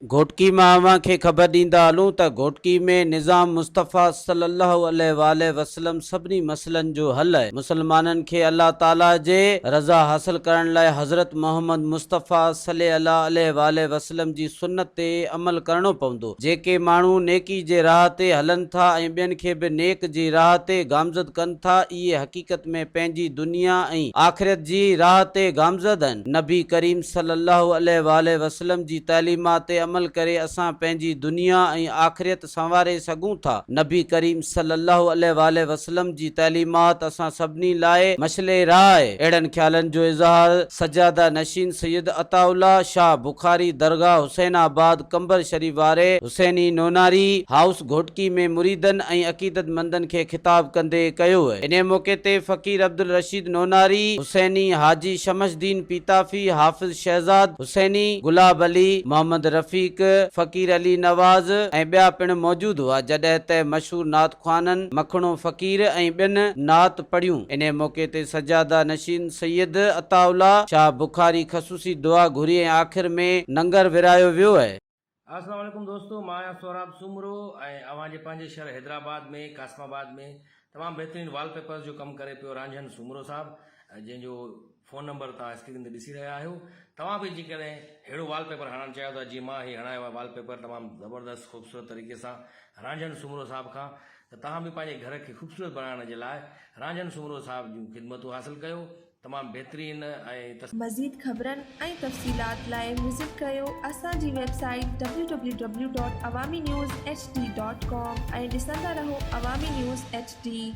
घोटकी मां अवां खे ख़बर ॾींदा हलूं त घोटकी में निज़ाम मुस्तफ़ा सल्लल्लाहु अलैहि वसल्लम सभिनी मसइलनि जो हल आहे। मुसलमाननि खे अल्लाह ताला जे रज़ा हासिल करण लाइ हज़रत मोहम्मद मुस्तफ़ा सल्लल्लाहु अलैहि वसल्लम जी सुन्नत ते अमल करणो पवंदो। जेके माण्हू नेकी जे राह ते हलनि था ऐं ॿियनि खे बि नेक जी राह ते गामज़द कनि था, इहे हक़ीक़त में पंहिंजी दुनिया ऐं आख़िरत जी राह ते गामज़द आहिनि। नबी करीम सल्लल्लाहु अलैहि वसल्लम जी तालीमात ते अमल करे असां पंहिंजी दुनिया ऐं आख़िरत संवारे सघूं था। नबी करीम सल्लल्लाहु अलैहि वसल्लम जी तालीमात असां सभिनी लाइ मशले राह आहे। अहिड़नि ख्यालनि जो इज़हार सजादा नशीन सैयद अताउल्ला शाह बुखारी दरगाह हुसैनाबाद कंबर शरीफ वारे हुसैनी नोनारी हाउस घोटकी में मुरीदन ऐं अक़ीदतमंदन खे खिताब कंदे कयो आहे। इन मौके ते फ़कीर अब्दुल रशीद नोनारी हुसैनी, हाजी शमसदीन पीताफी, हाफिज शहजाद हुसैनी, गुलाब अली, मोहम्मद रफीक, फ़कीर अली नवाज ऐं ॿिया पिण मौजूद हुआ। जॾहिं त मशहूर नात ख़्वाननि मखणो फ़कीर ऐं ॿियनि नात पढ़ियूं। इन मौके ते सजादा नशीन सैयद अताउल्ला शाह बुखारी ख़सूसी दुआ घुरी ऐं आख़िर में लंगर विरायो वियो आहे। अस्सलाम वालेकुम दोस्तों, मां आहियां सोहराब सूमरो ऐं अवां जे पंहिंजे शहर हैदराबाद में कासमाबाद में तमामु बहितरीनु वॉलपेपर्स जो कमु करे पियो रांझन सूमरो साहब, जंहिंजो फ़ोन नंबर तव्हां स्क्रीन ते ॾिसी रहिया आहियो। तव्हां बि जेकॾहिं अहिड़ो वॉलपेपर हणणु चाहियो था जीअं मां ही हणायो आहे वॉलपेपर तमामु ज़बरदस्त ख़ूबसूरत तरीक़े सां रांझन सूमरो साहब खां, त तव्हां बि पंहिंजे घर खे ख़ूबसूरत बणाइण जे लाइ रांझन सूमरो साहब जूं ख़िदमतूं हासिलु कयो। तमामु बहितरीन ऐं मज़ीद ख़बरनि ऐं तफ़सीलात लाइ विज़िट कयो असांजी वेबसाइट www.awamiNewsHD.com ऐं ॾिसंदा रहो अवामी न्यूज़ HD।